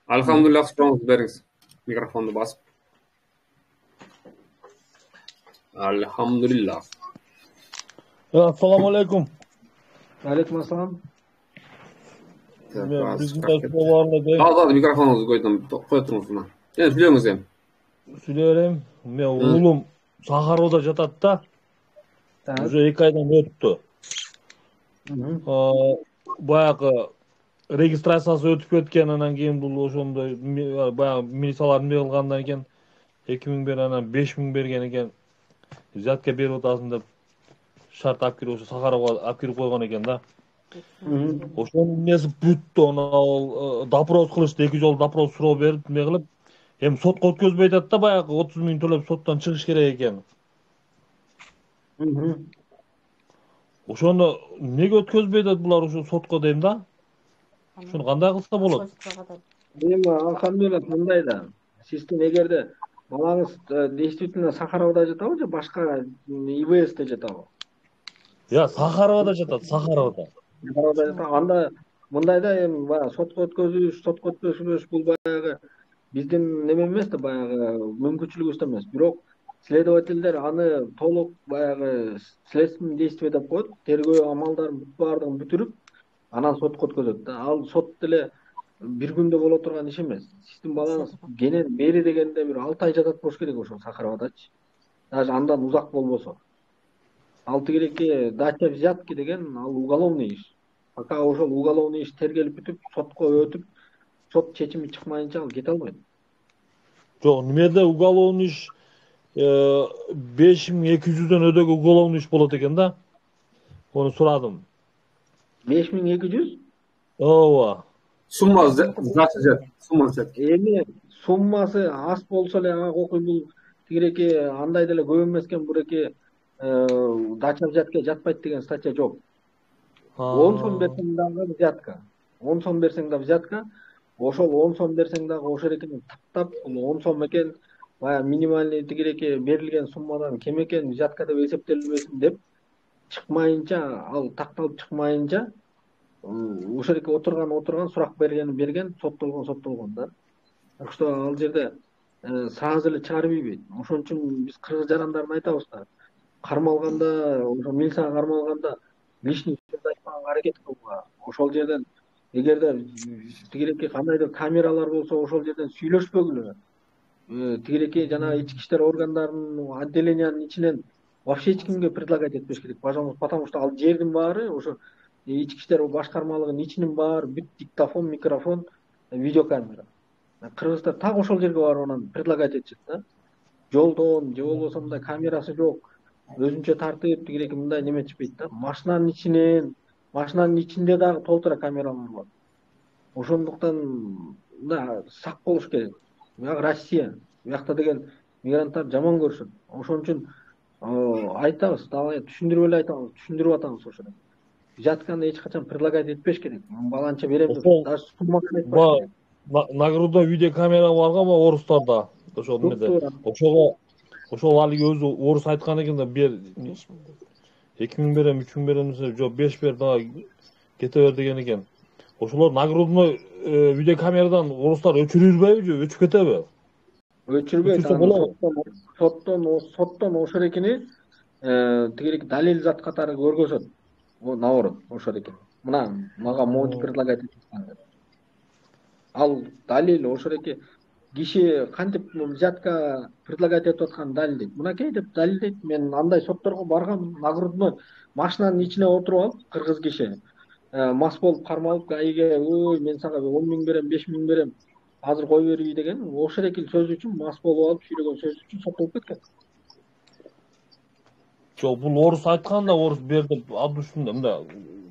Alhamdulillah, shukrыңызды беріңіз. Микрофонды басып. Alhamdulillah. Assalomu alaykum. Алейкум ассалам. Al, mikrofonunuzu qo'ya turыңыз мына. Endi сөйлеңіз ham. Сүйлерем. Мен уулум Сахарода жатат да. Уже 2 айдан өттү. Баягы регистрациясы өтүп кеткен, анан кийин бул ошондой баягы милициялар эмне кылгандан кийин 2000 бер, анан 5000 берген экен. Взятка берип атасың деп шарт алып кирип ошо Сахарова алып кирип койгон экен да. Ошонун эмеси бүттү, анан допрос кылышты, 2 жолу допрос суроо берип, эме кылып, эми сотко өткөзбөй атат да, баягы 30 000 төлөп соттон чыгыш керек экен. Ошону эмнеге өткөзбөй атат булар ошо сотко дейм да? Ошону кандай кылса болот? Эми алхамдулилlah мындай да. Сиздин эгерде балаңыз действительно Сахаровда жатабы же башка ИВСте жатабы? Сахаровда жатат, Сахаровда. Сахаровда жатат. Анда мындай да эми баягы сотко өткөзүш бул баягы биздин неме эмес да, баягы мүмкүнчүлүгүбүздө эмес. Бирок следовательдер аны толук баягы следственный действие деп коет, тергөө амалдарын баардыгын бүтүрүп, анан сотко өткөзөт да. Ал сот деле бир күндө боло турган иш эмес. Сиздин балаңыз кенен бери дегенде бир 6 ай жатат болуш керек ошо Сахаровдачы. Даже андан узак болбосо. Ал тигиреки дача взятки деген ал уголовный иш. Пока ошол уголовный иш тергелип бүтүп, сотко өтүп, сот чечими чыкмайынча ал кете албайт. Жок, немеде уголовный иш 5200дөн өдөк уголовный иш болот экен да. Onu сурадым. 5200? Ооба. Суммасы жат. Эми суммасы аз болсо эле ага окуй бул тигиреки андай деле көп эмес экен, буреки дача взятка жатпайт деген статья жок. 10 сом берсең дагы взятка. 10 сом берсең да взятка. Ошол 10 сом берсең дагы ошол экенин таптап, бул 10 сом экен, баягы минимальный тигиреки берилген суммадан кем экен, взятка деп эсептелбесин деп чыкмайынча, ал такталып чыкмайынча ошол эки отурган сурак берген соттолгон да. Так что ал жерде сразу эле чыгарып ийбейт. Ошон үчүн биз кыргыз жарандарын айтабыз да. Кармалганда, ошо милицияга кармалганда лишний сөз айтпаганга аракет кылууга. Ошол жерден эгерде тигиреки кандайдыр камералар болсо, ошол жерден сүйлөшпөгүлө. Тигиреки жанагы ички иштер органдарынын отделениянын ичинен вообще эч кимге предлагать этпеш керек. Потому что ал жердин баары ошо ички иштер башкармалыгынын ичинин баары бүт диктофон, микрофон, видеокамера. Кыргыздар так ошол жерге барып анан предлагать этишет да. Жолдон же болбосо мындай камерасы жок, өзүнчө тартып тигиреки мындай неметишпейт да. Машинанын ичинде дагы толтура камералар бар. Ошондуктан да сак болуш керек. Бuyак Россия. Буякта деген мигранттар жаман көрүшөт. Ошон үчүн айтабыз, дагы түшүндүрүп эле айтабыз, түшүндүрүп атабыз ошону. Взятканы эч качан предлагать этпеш керек. Баланча берем деп, даже суммасын айтпаш керек. Нагрудный видеокамера барга ба орустарда? Ошол немеде. Ошол алиги өзү орус айткан экен да, бер 2000 берем, 3000 берем десе, жок 5 бер дагы кете бер деген экен. Ошолор нагрудный видеокамерадан орустар өчүрүрбөйбү же өчүп кетеби? Өчүрбөйт. Соттон ошол экени тигиреки далил зат катары көргөзөт. Наоборот, ошол экен. Мага монтип предлагать этишкен. Ал далил ошол эки киши кантип взятка предлагать этип аткан далилдейт. Мынакей деп далилдейт. Мен андай сотторго баргам, нагрудной машинанын ичине отуруп алып, кыргыз киши мас болуп кармалып, гаиге, ой, мен сага 10 000 берем, 5 000 берем, азыр кой бербей деген, ошол эки сөз үчүн мас болуп алып сүйлөгөн сөз үчүн соттолуп кеткен. Жок, бул орус айткан да, орус бер деп аты үстүндө мындай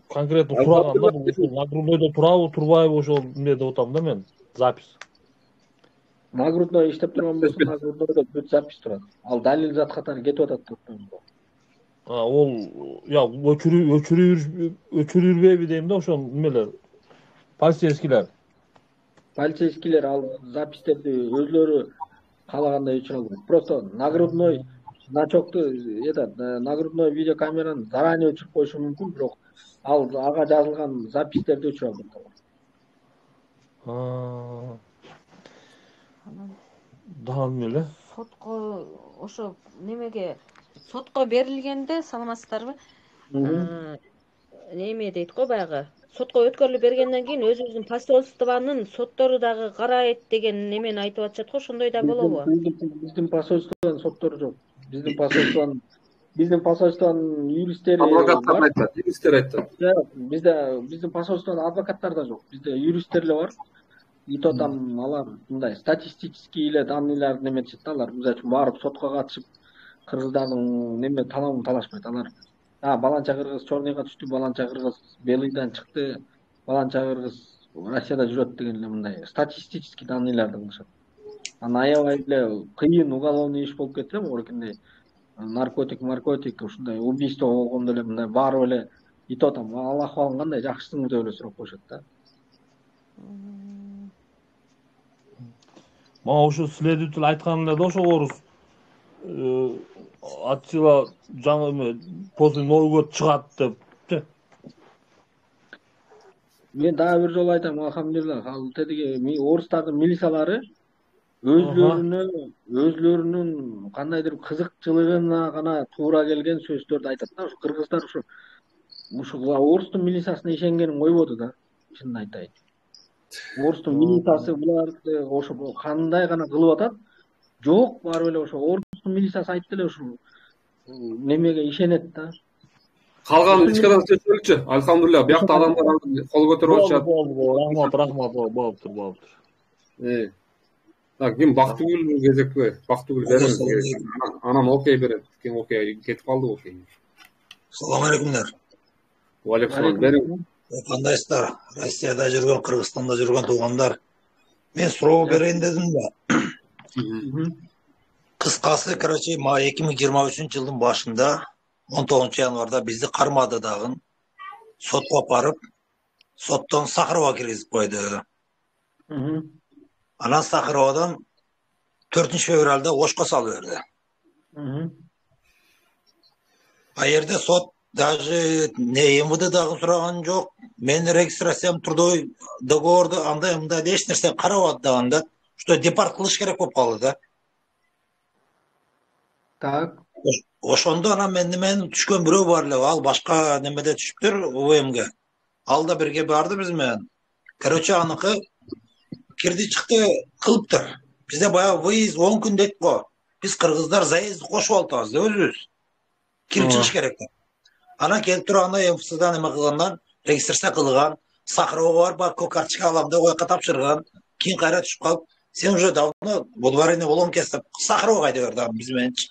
конкретно сураган да, бул нагруднойдо турабы, турбайбы, ошол эмне деп атам да мен, запись. Нагрудной иштеп турган болсо, нагруднойдо бүт запись турат. Ал далил зат катары кетип атат деп. Ол өчүрүрбөйбү дейм да, ошол немелер, полицейскийлер. Полицейскийлер ал запистерди өзлөрү каалагандай өчүрө албайт. Просто нагрудной значокту нагрудной видеокамераны заранее өчүрүп коюшу мүмкүн, бирок ал ага жазылган запистерди өчүрө албайт. Davam эле. Сотко ошо немеге сотко берилгенде саламатсыздарбы? Неме дейт го баягы. Сотко өткөрүлүп бергенден кийин өзүбүздүн посольствонун соттору дагы карайт деген немени айтып атышат го, ошондой да болобу? Биздин посольствонун соттору жок. Биздин посольствонун юристтери Адвокаттар бар. айтат, юристтер айтат. Биздин посольстводо адвокаттар да жок. Бизде юристтер эле бар. И то там алар мындай статистический эле данныйларды неметишет да, алар мисалы үчүн барып сотко катышып кыргыздардын неме талабын талашпайт. Алар баланча кыргыз Чорныйга түштү, баланча кыргыз Белыйдан чыкты, баланча кыргыз Россияда жүрөт деген эле мындай статистический данныйларды кылышат. Анан аябай эле кыйын уголовный иш болуп кетсе, могулкиндей наркотик, ушундай убийство болгондо эле мындай барып эле и то там ал акыбалың кандай, жакшысыңбы деп эле сурап коюшат да. Мага ошо следователь айткан эле да ошо Атчила жаңы после Новый год чыгат деп. Мен дагы бир жолу айтам, алхамдулилlah, ал тетиги орустардын милициялары өзлөрүнүн кандайдыр кызыкчылыгына гана туура келген сөздөрдү айтат да. Ушу кыргыздар ушу орустун милициясына ишенгенин койбоду да, чынын айтайын. Орустун милициясы буларды ошо кандай гана кылып атат, жок, барып эле ошо орустун милициясы айтты эле ушул немеге ишенет да. Калган ичкадан сөзсөлчү. Алхамдулилlah, биякта адамдар кол көтөрүп атышат. Рахмат, болуптур. Так, ким Бактыгүл кезекпи? Бактыгүл беребиз. Анан окей берет. Ким окей кетип калды окей. Салам алейкумдар. Алейкум бериң. Кандайсыздар? Россияда жүргөн, Кыргызстанда жүргөн туугандар. Мен суроо берейин дедим да. Кыскасы, короче, 2023-жылдын башында 19 январда бизди кармады дагы. Сотко барып, соттон Сахарова киргизип койду. Анан Сахаровадан 4-февралда Ошко салып берди. Жерде сот даже МВД дагы сураган жок. Менин регистрациям трудовой договорду андай эч нерсе карабады дагы, что депорт кылыш керек болуп калды да. Так. Ошондо анан мен түшкөн бирөө бар эле, ал башка немеде түшүптүр УМге. Ал да бирге барды биз менен. Короче, аныкы кирди чыкты кылыптыр. Бизде баягы выезд 10 күн дейт го. Биз кыргыздар заезд кошуп алабыз да өзүбүз. Кирип чыгыш керек да. Анан келип турганда МФЦдан эме кылгандан, регистрация кылган, Сахарова бар, көк карточка алам деп ояка тапшырган. Кийин кайра түшүп калып, сен уже давно водворение болгон кез деп Сахаровага айта берди биз мененчи.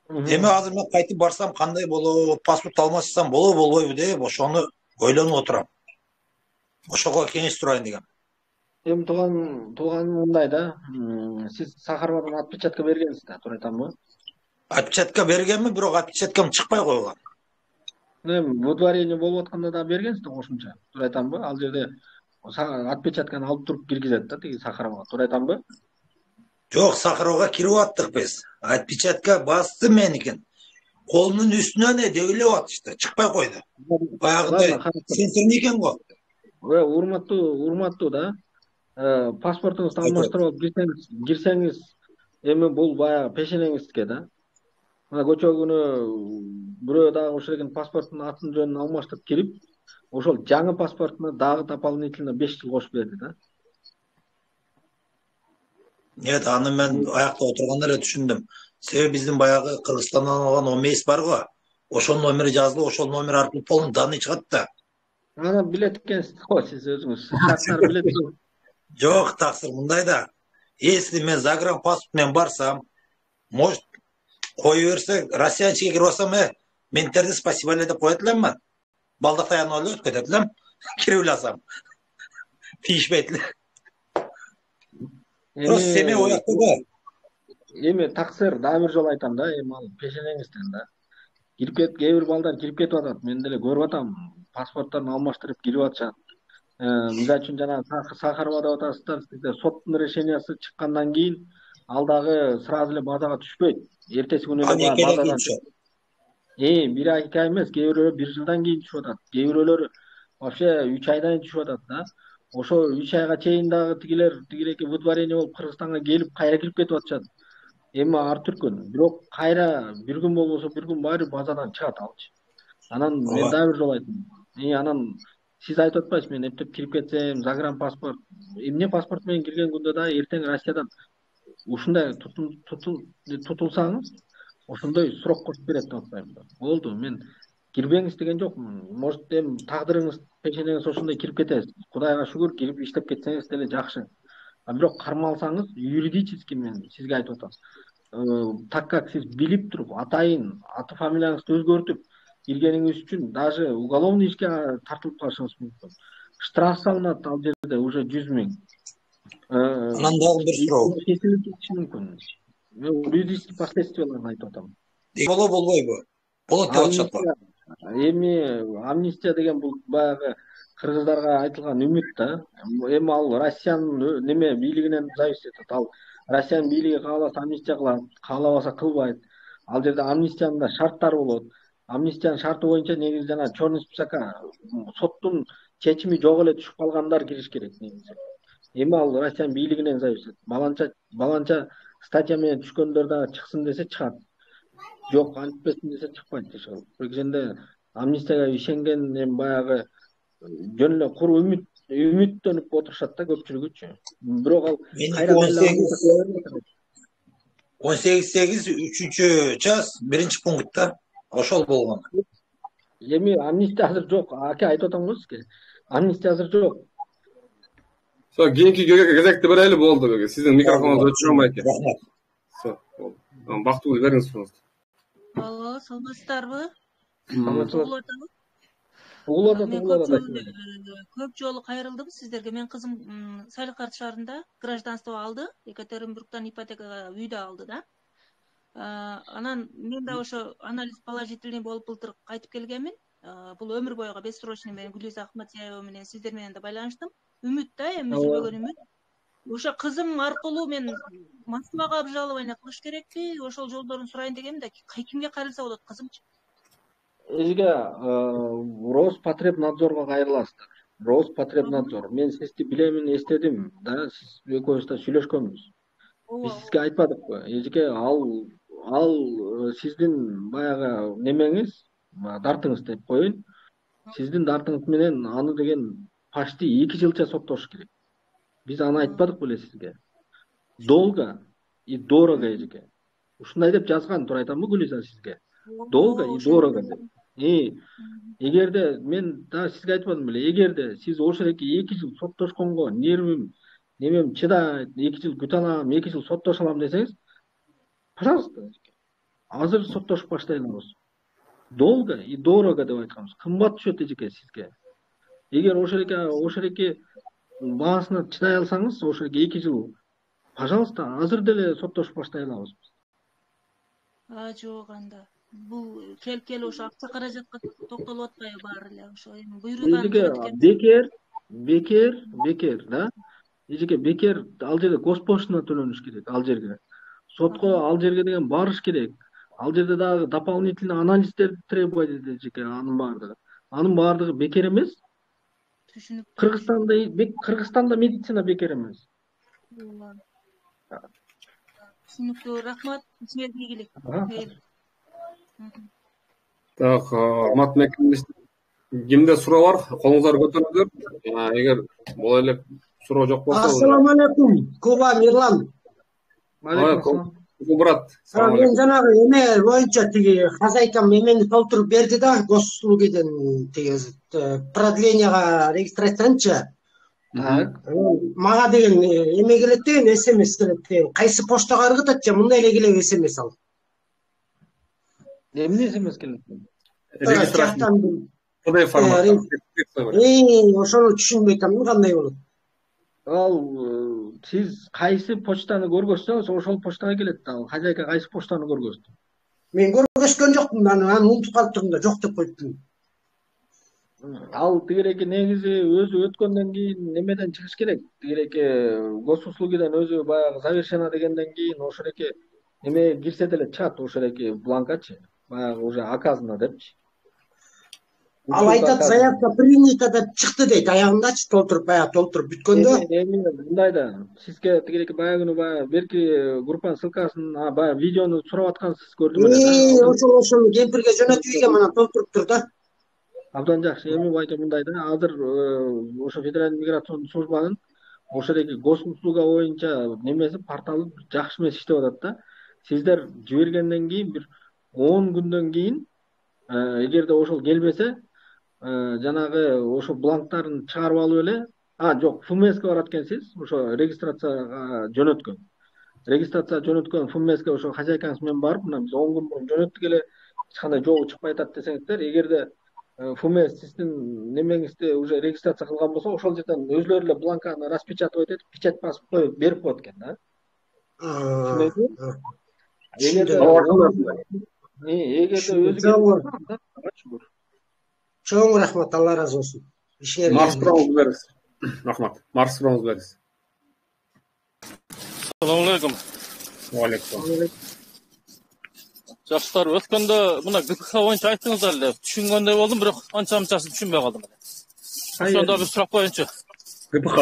Эми азыр мен кайтып барсам кандай болобу, паспорт алмашсам болобу болбойбу деп ошону ойлонуп отурам. Ошого кеңеш сурайын дегем. Эми тууган мындай да. Сиз Сахаровадан отпечатка бергенсиз да, туура айтамбы? Отпечатка бергенми, бирок отпечаткам чыкпай койгон. Эми водворение болуп атканда да бергенсиз да кошумча, туура айтамбы? Ал жерде отпечатканы алып туруп киргизет да тиги Сахаровага, туура айтамбы? Жок, Сахаровага кирип аттык биз. Отпечатка басты меникин. Колунун үстүнөн дегилеп атышты, чыкпай койду. Баягындай сенсирный экен го. Урматтуу да. Паспортуңузду алмаштырып алып кирсеңиз, эми бул баягы пешенеңизге да. Мына көчө күнү бирөө дагы ошол экен паспорттун атын жөнүн алмаштырып кирип, ошол жаңы паспортуна дагы дополнительно 5 жыл кошуп берди да. Нет, аны мен аякта отурганда эле түшүндүм. Себеби биздин баягы Кыргызстандан алган ОМС бар го. Ошонун номери жазылып, ошол номер аркылуу полный данный чыгат да. Аны билет экенсиз го сиз өзүңүз. Шарттар билет. Жок, таксыр мындай да. Если мен загранпаспорт менен барсам, может коюп берсе, Россиянчиге кирип алсам, менттерди спасибо эле деп коет элемби? Балдактай аны эле өткөтөт элем. Кирип эле алсам. Тийишпейт эле. Просто семья оякта да. Эми таксыр дагы бир жолу айтам да, эми ал пешенеңизден да. Кээ бир балдар кирип кетип атат. Мен деле көрүп атам. Паспортторун алмаштырып кирип атышат. Мисалы үчүн жана Сахарова деп атасыздар, сизде соттун решениясы чыккандан кийин ал дагы сразу эле базага түшпөйт. Эртеси күнү эле базадан түшөт. Бир ай, 2 ай эмес, кээ бирөө 1 жылдан кийин түшүп атат. Кээ бирөөлөр вообще 3 айдан кийин түшүп атат да. ошо 3 айга чейин дагы тигиреки выдворение болуп Кыргызстанга келип кайра кирип кетип атышат. Эми ар түркүн. Бирок кайра бир күн болбосо бир күн баары базадан чыгат алчы. Анан мен дагы бир жолу айттым. Анан сиз айтып атпайсызбы, мен эптеп кирип кетсем, загранпаспорт, эмне паспорт менен кирген күндө да эртең Россиядан ушундай тутулсаңыз, ошондой срок кошуп берет деп атпаймынбы? Болду, мен кирбеңиз деген жокмун. Может, эми тагдырыңыз пешенеңиз ошондой кирип кетесиз. Кудайга шүгүр, кирип иштеп кетсеңиз деле жакшы. Бирок кармалсаңыз, юридически мен сизге айтып атам. Так как сиз билип туруп, атайын аты фамилияңызды өзгөртүп киргениңиз үчүн даже уголовный ишке тартылып калышыңыз мүмкүн. Штраф салынат ал жерде уже 100 000. Анан дагы бир суроо. Кесилип кетиши мүмкүн. Мен юридический последствияларын айтып атам. Болбойбу? Болот деп атышат го. Эми амнистия деген бул баягы кыргыздарга айтылган үмүт да. Эми ал Россиянын неме бийлигинен зависит этет. Ал Россиянын бийлиги кааласа амнистия кылат, каалабаса кылбайт. Ал жерде амнистиянын да шарттары болот. Амнистиянын шарты боюнча негизи жана черный списокко соттун чечими жок эле түшүп калгандар кириш керек негизи. Эми ал Россиянын бийлигинен зависит. Баланча статья менен түшкөндөр да чыксын десе чыгат. Жок, антипесин десе чыкпайт дешет. Ошондо амнистияга ишенген эми баягы жөн эле куру үмүттөнүп отурушат да көпчүлүгүчү. Бирок ал кайра 18.8 3-чү час 1-чи пунктта ошол болгон. Эми амнистия азыр жок. Аке айтып атам го сизге. Амнистия азыр жок. Кийинки кезекти берели, болду. Сиздин микрофонуңуз өчүрө албайт экен. Рахмат. Бактыбул бериңиз сурооңузду. Алло, саламатсыздарбы? Көп жолу кайрылдым сиздерге. Мен кызым Саликарт шаарында гражданство алды, Екатеринбургдан ипотекага үйдө алды да. Анан мен да ошо анализ положительный болуп былтыр кайтып келгенмин. Бул өмүр бойго бессрочный менен Гүлиза Ахматияева менен сиздер менен да байланыштым. Үмүт да, эми үзүлбөгөн үмүт. Ошо кызым аркылуу мен Москвага обжалование кылыш керекпи? Ошол жолдорун сурайын дегенмин да, кимге кайрылса болот кызымчы? Эжге Роспотребнадзорго кайрыласыздар. Роспотребнадзор. Мен сизди билемин, эстедим да, сиз экөөбүз да сүйлөшкөнбүз. Биз сизге айтпадыкпы? Эжге ал сиздин баягы немеңиз, дартыңыз деп коеюн. Сиздин дартыңыз менен аны деген почти 2 жылча соттош керек. Биз аны айтпадык беле сизге? Долго и дорого эжге. Ушундай деп жазган, тура айтамбы Гүлиза сизге? Долго и дорого деп. Эгерде мен да сизге айтпадым беле, эгерде сиз ошол 2 жыл соттошконго нервим, немем чыдайт, 2 жыл күтө алам, 2 жыл соттоша алам десеңиз, пожалуйста, азыр соттошуп баштайларбыз. Долго и дорого деп айтканбыз. Кымбат түшөт эжеке сизге. Эгер ошол баасына чыдай алсаңыз, ошол 2 жыл, пожалуйста, азыр деле соттошуп баштай алабыз. Жок анда. Бул кел ошо акча каражатка токтолуп атпайбы баары эле ошо эми буйруган бекер да. Эжеке бекер ал жерде госпошлина төлөнүш керек ал жерге. Сотко ал жерге деген барыш керек. Ал жерде дагы дополнительный анализдер требовать этет эжеке, анын баардыгы бекер эмес. Кыргызстанда медицина бекер эмес. Түшүнүктүү, рахмат. Ичиңер ийгилик. Так, Армат кимде суроо бар? Колуңуздарды көтөрүңүздөр. Эгер бул эле суроо жок болсо. Ассаламу алейкум. Куба Мирлан. Брат. Мен жанагы эме боюнча тиги хозяйкам эмени толтуруп берди да, госуслугиден тиги продлениега регистрациянчы. Так. Мага деген эме келет деген, СМС келет деген. Кайсы поштага ыргытатчы, мындай эле келет СМС ал. Эмне СМС келет? Регистрация. Кандай формат? Ошону түшүнбөй атам, кандай болот? Ал сиз кайсы почтаны көргөзсөңүз ошол почтага келет да. Хозяйка кайсы почтаны көргөздү? Мен көргөзгөн жокмун, аны унутуп калыптырмын да, жок деп коюптум. Ал тигиреки негизи өзү өткөндөн кийин немеден чыгыш керек. Тигиреки госуслугиден өзү баягы завершено дегенден кийин ошореки неме кирсе деле чыгат, ошореки бланкачы. Баягы уже оказано депчи. Ал айтат, заявка принята деп чыкты дейт. Аягындачы толтуруп бүткөндө. Мындай да, сизге тигиреки баягы күнү баягы берки группанын ссылкасын, баягы видеону сурап аткансыз көрдүм эле да. Ошону кемпирге жөнөтүп ийген, анан толтуруптур да. Абдан жакшы. Эми байке мындай да, азыр ошо Федеральный миграционный службанын ошодеги госуслуга боюнча немеси порталы жакшы эмес иштеп атат да. Сиздер жибергенден кийин бир 10 күндөн кийин эгерде ошол келбесе, жанагы ошо бланктарын чыгарып алып эле, жок, ФМСке барат экенсиз, ошо регистрацияга жөнөткөн. Регистрацияга жөнөткөн ФМСке ошо хозяйкаңыз менен барып, мына биз 10 күн мурун жөнөттүк эле, эч кандай жообу чыкпай атат десеңиздер, эгерде ФМС сиздин немеңизди уже регистрация кылган болсо, ошол жерден өзүлөрү эле бланканы распечатывать этип, печать басып коюп берип коет экен да. Чоң рахмат, Алла разы болсун. Марс сұрауыңыз беріңіз. Рахмат. Марс сұрауыңыз беріңіз. Ассалаумағалейкум. Уағалейкум. Жақсылар, өткенде мына ГПХ бойынша айттыңыздар эле, түшүнгөндөй болдум, бирок анча-мынчасын түшүнбөй калдым. Ошондо бир сурап коеюнчу. ГПХ?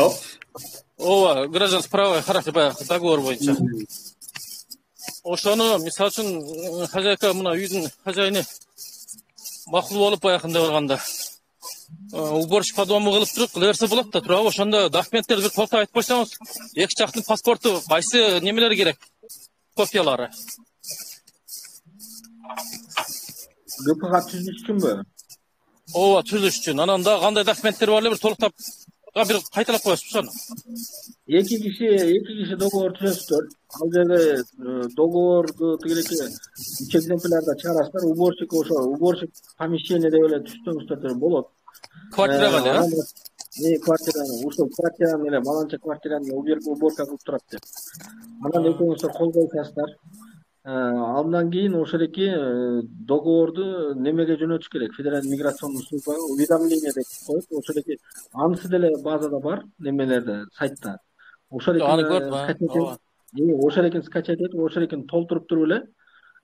Ооба, гражданский правовой характер договор боюнча. Ошону, мисалы үчүн, хозяйка мына үйдүн хозяйыны макул болуп баягында барганда уборщик по дому кылып туруп кыла берсе болот да, туурабы? Ошондо документтерди бир толтура айтып койсоңуз, эки жактын паспорту кайсы немелери керек? Копиялары. ГПХ түзүш үчүнбү? Ооба, түзүш үчүн. Анан да кандай документтер бар эле бир толуктап бир кайталап коесузбу ошону? Эки киши договор түзөсүздөр. Ал жерде договорду тигиреки 3 экземплярда чыгарасыздар. Уборщик помещение деп эле түзсөңүздөр болот. Квартирага эле? Квартираны, ушул квартираны эле, баланча квартираны уборка кылып турат деп. Анан экөөңүздөр кол коюсуздар. Андан кийин ошолеки договорду немеге жөнөтүш керек. Федеральный миграционный службага уведомление деп коет. Ошолеки анысы деле базада бар, немелерде, сайтта. Ошолекин скачать этип, ошолекин толтуруп туруп эле,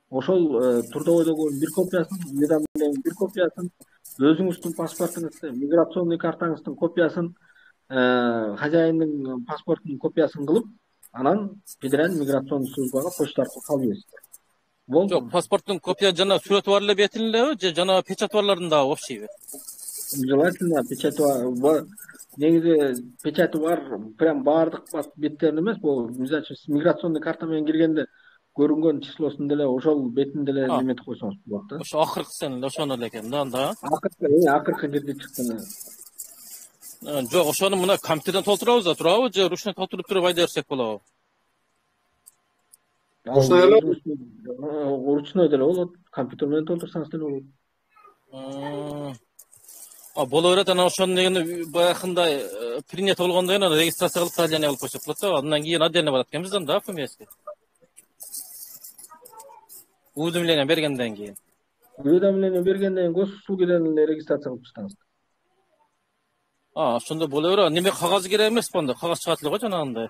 ошол трудовой договордун бир копиясын, уведомлениянын бир копиясын, өзүңүздүн паспортуңуздун, миграционный картаңыздын копиясын, хозяиндин паспортунун копиясын кылып, анан Федеральный миграционный службага почта аркылуу салып бересиздер. Болду. Жок, паспорттун копия жана сүрөтү бар эле бетин элеби же жана печать барларын дагы общийби? Желательно печать бар. Негизи печати бар, прям баардык беттерин эмес, бул миграционный карта менен киргенде көрүнгөн числосун деле ошол бетин деле неметип койсоңуз болот да. Ошо акыркысын эле ошону эле экен да анда. Акыркы кирди чыктыны. Жок, ошону мына компьютерден толтурабыз да, турабы же ручной толтуруп туруп айда берсек болобу? Ручной деле болот, компьютер менен толтурсаңыз деле болот. Боло берет, анан ошонун дегени баягындай принято болгондон кийин регистрация кылып продление кылып койсок болот да. Андан кийин отдельно барат экенбиз да ФМСке. Уведомление бергенден кийин. Уведомление бергенден кийин госуслугиден эле регистрация кылып чыктыңыз. Ошондо боло берет. Неме кагазы керек эмеспи анда? Кагаз чыгат эле го жанагындай.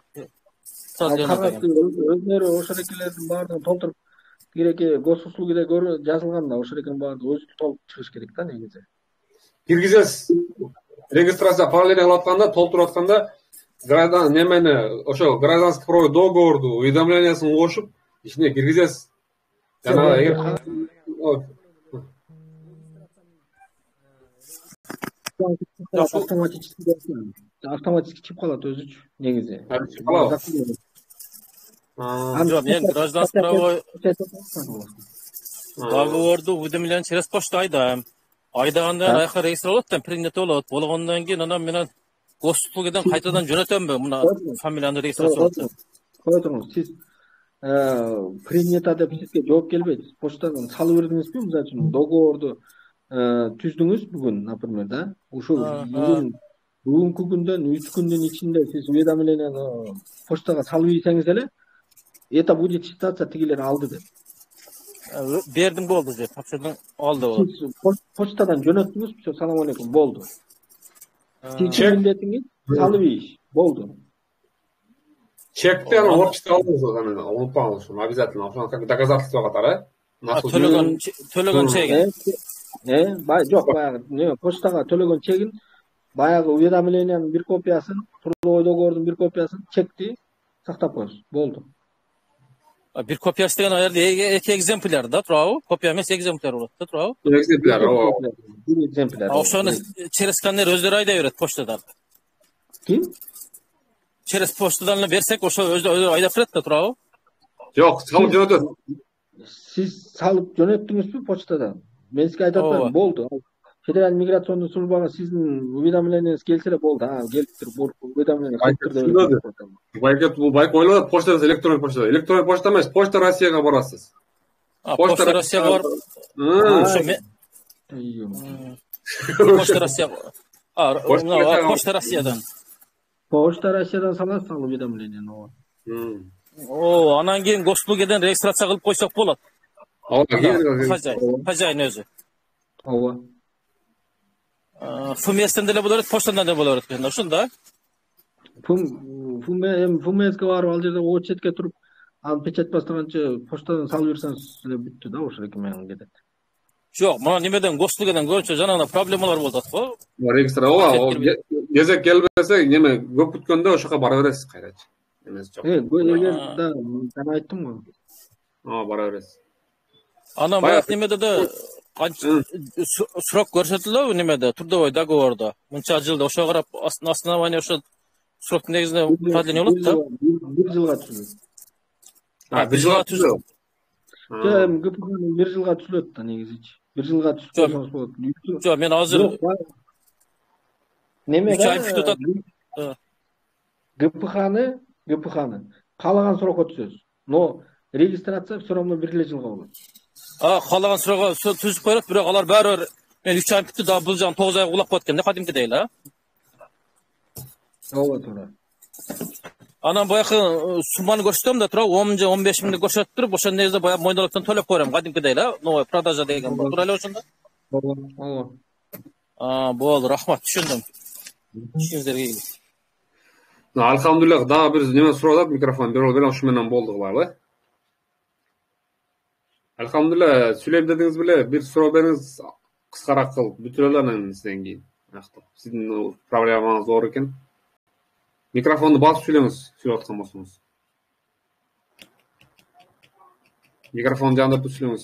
Кагазды өзүнөрү ошолекилердин баардыгын толтуруп тигиреки госуслугиде жазылган да, ошолекинин баардыгы өзү толуп чыгыш керек да негизи. Киргизесиз. Регистрация параллельно кылып атканда, толтуруп атканда немени ошо гражданский правовой договорду уведомлениясын кошуп, ичине киргизесиз. Жана эгер автоматически чип калат өзүчү негизи. Чип калабы? Жок, мен гражданский правовой договорду уведомление через почту айдайм. Айдагандан аяка регистр болот да, принято болот. Болгондон кийин анан менен госуслугиден кайтадан жөнөтөмбү мына фамилияны регистрация болот. Кое туруңуз, сиз принято деп сизге жооп келбейт. Почтадан салып бердиңизби, мисалы үчүн договорду түздүңүз бүгүн, например, да? Ушул бүгүнкү күндөн 3 күндүн ичинде сиз уведомленияны почтага салып ийсеңиз эле, это будет считаться тигилер алды деп. Бердим болду же, почтадан алды болот. Почтадан жөнөттүңүз, все, салам алейкум, болду. Сиздин милдетиңиз салып ийиш, болду. Чекти аны почта алыңыз, аны унутпаңыз ошону, обязательно. Ошону как доказательство катары, Төлөгөн чек. Жок, баягы почтага төлөгөн чегин, баягы уведомлениянын бир копиясын, трудовой договордун бир копиясын, чекти сактап коесуз. Болду. Bir kopyası деген ayarda iki egzemplar da turabı. Kopya emas egzemplar bolot da turabı. Ekzemplar, Bir egzemplar. Oşonu через сканер özleri ayda berет poçtadan. Kim? Через poçtadan bersek oşo özleri ayda berет da turabı. Yok, salıp jo'natasiz. Siz salıp жөнөттүңүзбү почтадан? Мен сизге айтып атпаймынбы? Болду. Федераль миграционный службага сиздин уведомленияңиз келсе эле болду. Келиптир, бул уведомление Tushunadi. Bu bayk o'yladi, pochtada elektron pochta. Elektron pochta emas, Pochta Rossiyaga borasiz. Pochta Rossiyaga borib. Pochta Rossiya. Pochta Rossiyadan. Pochta Rossiyadan salasiz уведомлениени. Anan keyin Gosplugadan registratsiya qilib qo'ysak bo'ladi. Xo'jayin o'zi. Ооба. FMS'dan da bo'lar, pochtadan da bo'lar ekan. Shunda. FMS'ga барып ал жерде очередке туруп, ал печать бастаганча почтадан салып берсеңиз эле бүттү да, ошо эки менен кетет. Жок, мына немеден Gosplugadan көбүнчө жанагы проблемалар болот го. Регистрация, кезек келбесе, неме көп күткөндө ошоко бара бересиз кайрачы. Эмес жок. Эгер да, мен айттым го. Бара бересиз. Анан баягы немеде да срок көрсөтүлөбү немеде, трудовой договордо. Мынча жылда ошого карап основание ошо срок негизинде продление болот да. 1 жылга түзүлөт. 1 жылга түзүлөт. ГПХнын 1 жылга түзүлөт да негизичи. 1 жылга түзсөңүз болот. Жок, мен азыр неме ГПХны каалаган срокко түзөсүз. Но регистрация все равно 1 жылга болот. Каалаган срокко түзүп коет, бирок алар баары бир мен 3 ай бүттү да бул жан 9 айга улап коет экен да, кадимкидей эле. Ооба, туура. Анан баягы сумманы көрсөтөм да тура 10 же 15 миңди көрсөтүп туруп, ошол негизде баягы мойдолуктан төлөп коерем, кадимкидей эле. Новый продажа деген бар, тура эле ошондо. Ооба. Болду, рахмат, түшүндүм. Түшүңүздөргө келип. Алхамдулилlah, дагы бир неме сурап атат, микрофон берип берем, ушу менен болду баары. Алхамдулилlah, сүйлөйм дедиңиз беле, бир суроо бериңиз, кыскараак кылып, бүтүп эле анан сизден кийин. Сиздин проблемаңыз оор экен. Микрофонду басып сүйлөңүз, сүйлөп аткан болсоңуз. Микрофонду жандырып сүйлөңүз.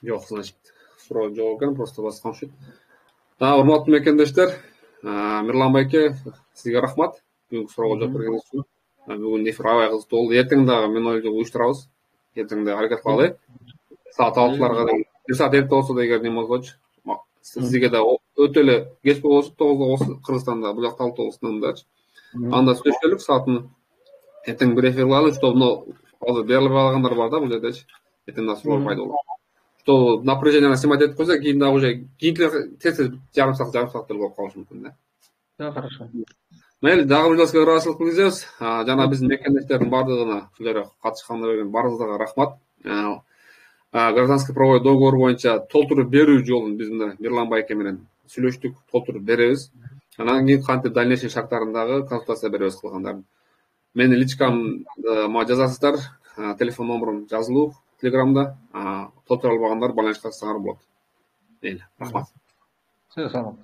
Жок, значит, суроо жок экен, просто баскан окшойт. Урматтуу мекендештер, Мирлан байке, сизге рахмат. Бүгүнкү суроого жооп бергениңиз үчүн. Бүгүн эфир аябай кызыктуу болду. Эртең дагы мен ойлойм уюштурабыз. Эртең да аракет кылалы. Саат 6-ларга дейин, 1 саат эрте болсо да эгер неме болсочу. Сизге да өтө эле кеч болсо 9-да болсун, Кыргызстанда бул жакта 6 болсундачы. Анда сүйлөшөлүк саатын. Эртең бир эфир кылалы, что азыр берилип алгандар бар да бул жердечи. Эртең да суроолор пайда болот. Что напряжение снимать этип койсо, кийин дагы уже тез жарым саат болуп калышы мүмкүн да. Хорошо. Мейли, дагы бир жолсуга ыраазычылык билдиребиз. Жана биздин мекендештердин бардыгына силерге катышкандар берген баарыңыздарга рахмат. Гражданский правовой договор боюнча толтуруп берүү жолун биз Мирлан байке менен сүйлөштүк, толтуруп беребиз. Анан кийин кантип дальнейший шарттарын дагы консультация беребиз кылгандарын. Менин личкам жазасыздар, телефон номерум жазылуу Телеграмда, толтура албагандар байланышка чыксаңар болот. Мейли, рахмат. Саламат.